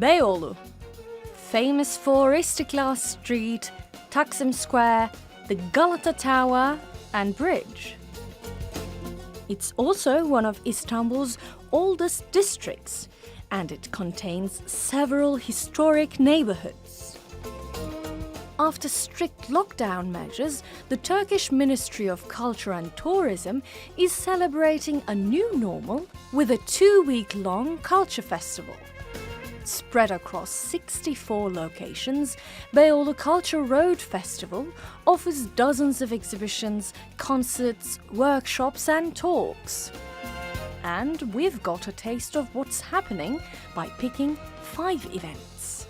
Beyoğlu, famous for Istiklal Street, Taksim Square, the Galata Tower and Bridge. It's also one of Istanbul's oldest districts, and it contains several historic neighborhoods. After strict lockdown measures, the Turkish Ministry of Culture and Tourism is celebrating a new normal with a 2-week-long culture festival. Spread across 64 locations, Beyoğlu Culture Road Festival offers dozens of exhibitions, concerts, workshops and talks. And we've got a taste of what's happening by picking 5 events.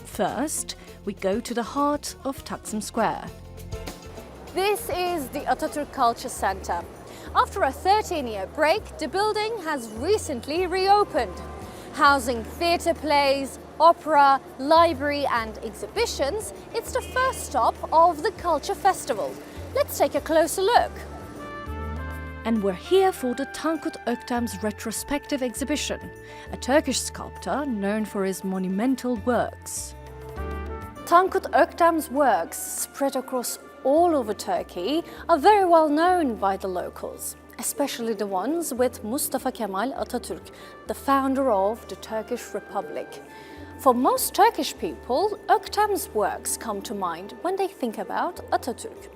First, we go to the heart of Taksim Square. This is the Atatürk Culture Center. After a 13-year break, the building has recently reopened. Housing theatre plays, opera, library and exhibitions, it's the first stop of the Culture Festival. Let's take a closer look. And we're here for the Tankut Öktem's retrospective exhibition, a Turkish sculptor known for his monumental works. Tankut Öktem's works, spread across all over Turkey, are very well known by the locals, especially the ones with Mustafa Kemal Atatürk, the founder of the Turkish Republic. For most Turkish people, Öktem's works come to mind when they think about Atatürk.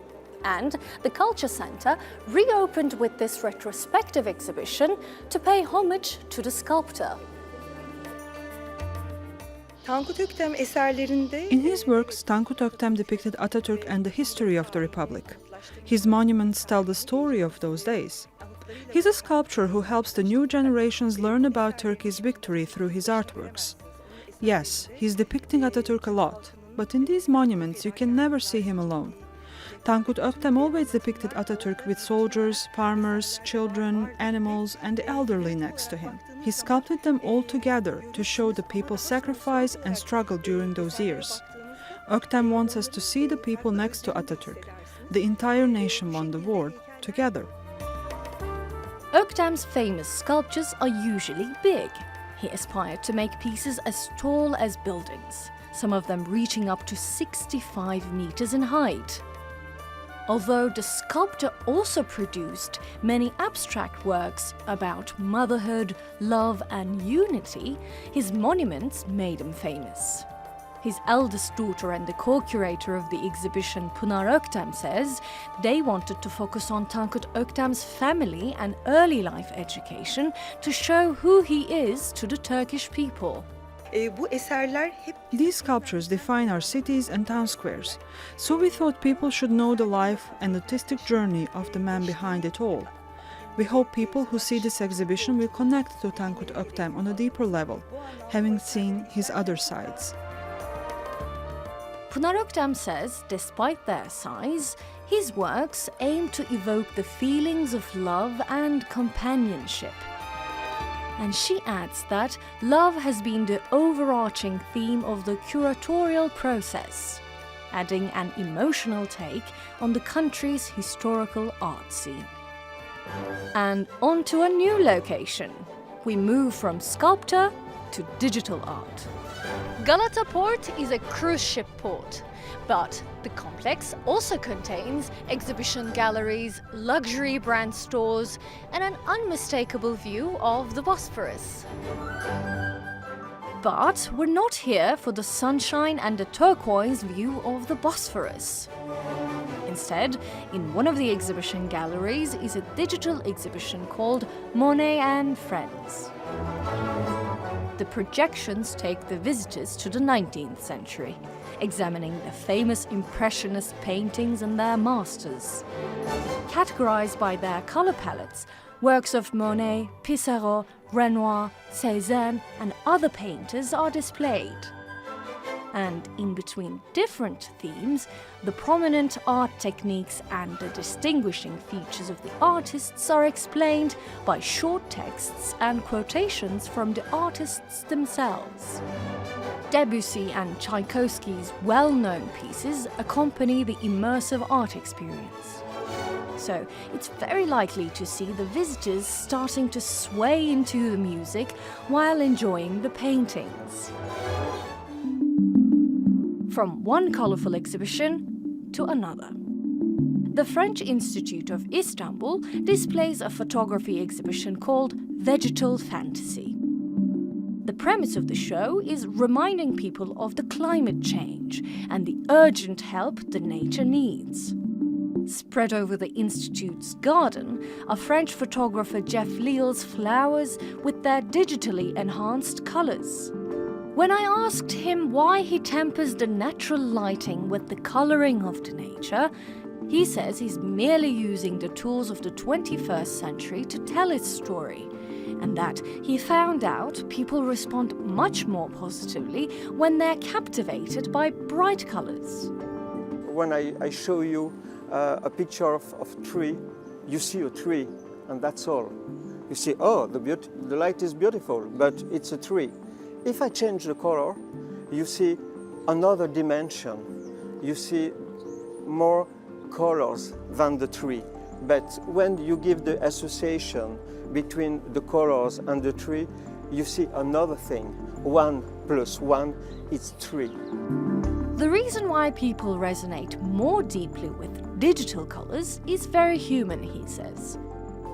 And the Culture Center reopened with this retrospective exhibition to pay homage to the sculptor. In his works, Tankut Öktem depicted Atatürk and the history of the Republic. His monuments tell the story of those days. He's a sculptor who helps the new generations learn about Turkey's victory through his artworks. Yes, he's depicting Atatürk a lot, but in these monuments you can never see him alone. Tankut Öktem always depicted Atatürk with soldiers, farmers, children, animals, and the elderly next to him. He sculpted them all together to show the people's sacrifice and struggle during those years. Öktem wants us to see the people next to Atatürk. The entire nation won the war, together. Öktem's famous sculptures are usually big. He aspired to make pieces as tall as buildings, some of them reaching up to 65 meters in height. Although the sculptor also produced many abstract works about motherhood, love and unity, his monuments made him famous. His eldest daughter and the co-curator of the exhibition, Pınar Öktem, says they wanted to focus on Tankut Öktem's family and early life education to show who he is to the Turkish people. These sculptures define our cities and town squares, so we thought people should know the life and artistic journey of the man behind it all. We hope people who see this exhibition will connect to Tankut Öktem on a deeper level, having seen his other sides. Pınar Öktem says, despite their size, his works aim to evoke the feelings of love and companionship. And she adds that love has been the overarching theme of the curatorial process, adding an emotional take on the country's historical art scene. And on to a new location. We move from sculptor to digital art. Galata Port is a cruise ship port, but the complex also contains exhibition galleries, luxury brand stores, and an unmistakable view of the Bosphorus. But we're not here for the sunshine and the turquoise view of the Bosphorus. Instead, in one of the exhibition galleries is a digital exhibition called Monet and Friends. The projections take the visitors to the 19th century, examining the famous Impressionist paintings and their masters. Categorized by their color palettes, works of Monet, Pissarro, Renoir, Cézanne and other painters are displayed. And in between different themes, the prominent art techniques and the distinguishing features of the artists are explained by short texts and quotations from the artists themselves. Debussy and Tchaikovsky's well-known pieces accompany the immersive art experience. So it's very likely to see the visitors starting to sway into the music while enjoying the paintings. From one colourful exhibition to another. The French Institute of Istanbul displays a photography exhibition called Vegetal Fantasy. The premise of the show is reminding people of the climate change and the urgent help the nature needs. Spread over the Institute's garden are French photographer Jeff Leal's flowers with their digitally enhanced colours. When I asked him why he tempers the natural lighting with the colouring of the nature, he says he's merely using the tools of the 21st century to tell its story, and that he found out people respond much more positively when they're captivated by bright colours. When I show you a picture of a tree, you see a tree, and that's all. You see, oh, the light is beautiful, but it's a tree. If I change the color, you see another dimension. You see more colors than the tree. But when you give the association between the colors and the tree, you see another thing. 1 + 1 is 3. The reason why people resonate more deeply with digital colours is very human, he says.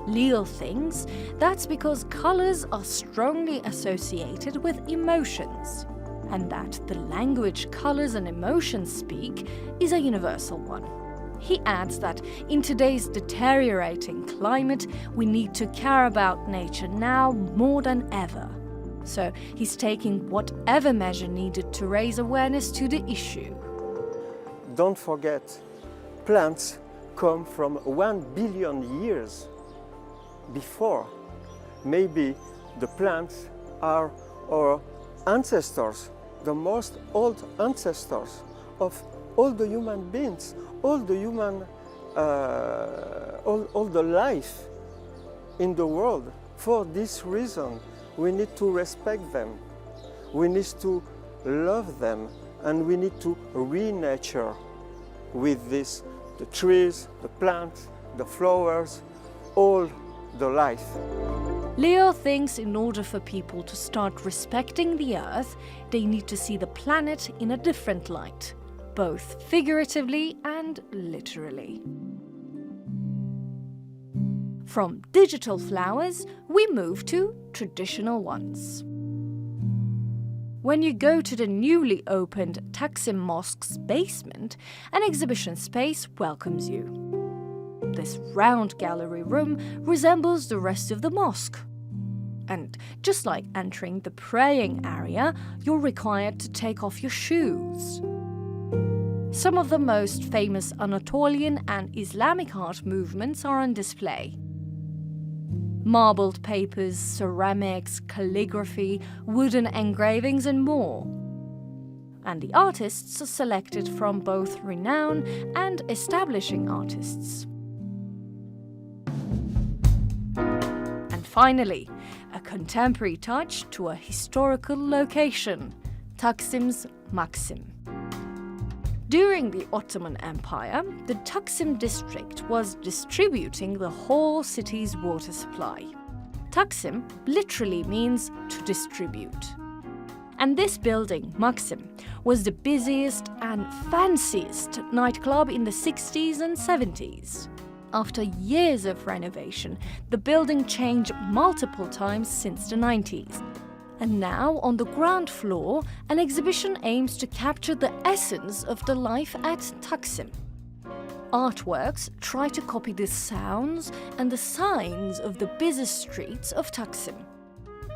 Leal thinks that's because colours are strongly associated with emotions, and that the language colours and emotions speak is a universal one. He adds that in today's deteriorating climate, we need to care about nature now more than ever. So he's taking whatever measure needed to raise awareness to the issue. Don't forget, plants come from 1 billion years before. Maybe the plants are our ancestors, the most old ancestors of all the human beings, all the human, all the life in the world. For this reason, we need to respect them, we need to love them, and we need to re-nature with this, the trees, the plants, the flowers, all the life. Leo thinks in order for people to start respecting the Earth, they need to see the planet in a different light, both figuratively and literally. From digital flowers, we move to traditional ones. When you go to the newly opened Taksim Mosque's basement, an exhibition space welcomes you. This round gallery room resembles the rest of the mosque. And just like entering the praying area, you're required to take off your shoes. Some of the most famous Anatolian and Islamic art movements are on display. Marbled papers, ceramics, calligraphy, wooden engravings, and more. And the artists are selected from both renowned and establishing artists. And finally, a contemporary touch to a historical location, Taksim's Maxim. During the Ottoman Empire, the Taksim district was distributing the whole city's water supply. Taksim literally means to distribute. And this building, Maxim, was the busiest and fanciest nightclub in the 60s and 70s. After years of renovation, the building changed multiple times since the 90s. And now, on the ground floor, an exhibition aims to capture the essence of the life at Taksim. Artworks try to copy the sounds and the signs of the busy streets of Taksim.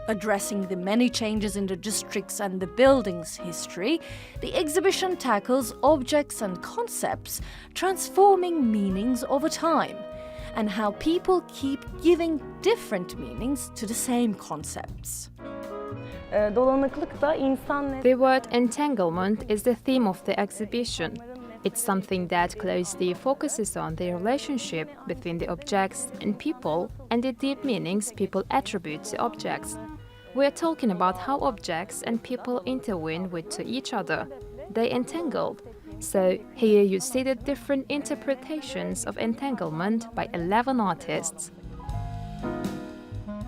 Addressing the many changes in the districts and the building's history, the exhibition tackles objects and concepts transforming meanings over time, and how people keep giving different meanings to the same concepts. The word entanglement is the theme of the exhibition. It's something that closely focuses on the relationship between the objects and people and the deep meanings people attribute to objects. We are talking about how objects and people intertwine with each other. They entangle. So here you see the different interpretations of entanglement by 11 artists.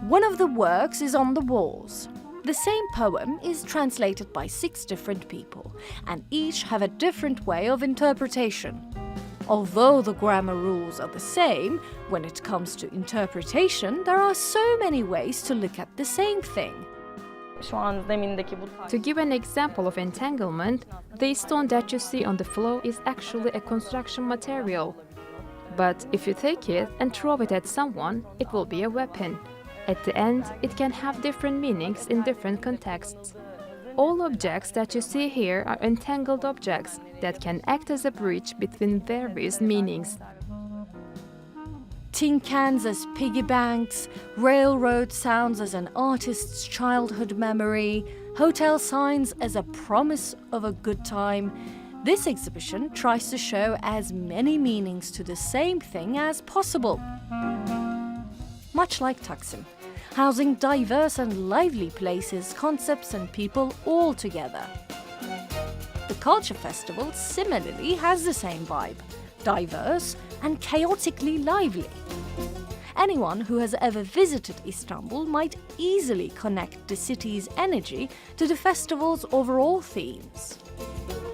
One of the works is on the walls. The same poem is translated by 6 different people, and each have a different way of interpretation. Although the grammar rules are the same, when it comes to interpretation, there are so many ways to look at the same thing. To give an example of entanglement, the stone that you see on the floor is actually a construction material. But if you take it and throw it at someone, it will be a weapon. At the end, it can have different meanings in different contexts. All objects that you see here are entangled objects that can act as a bridge between various meanings. Tin cans as piggy banks, railroad sounds as an artist's childhood memory, hotel signs as a promise of a good time. This exhibition tries to show as many meanings to the same thing as possible. Much like Taksim, housing diverse and lively places, concepts and people all together. The Culture Festival similarly has the same vibe, diverse and chaotically lively. Anyone who has ever visited Istanbul might easily connect the city's energy to the festival's overall themes.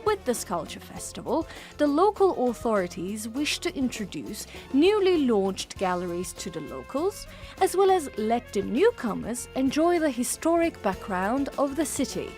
With this Culture Festival, the local authorities wish to introduce newly launched galleries to the locals, as well as let the newcomers enjoy the historic background of the city.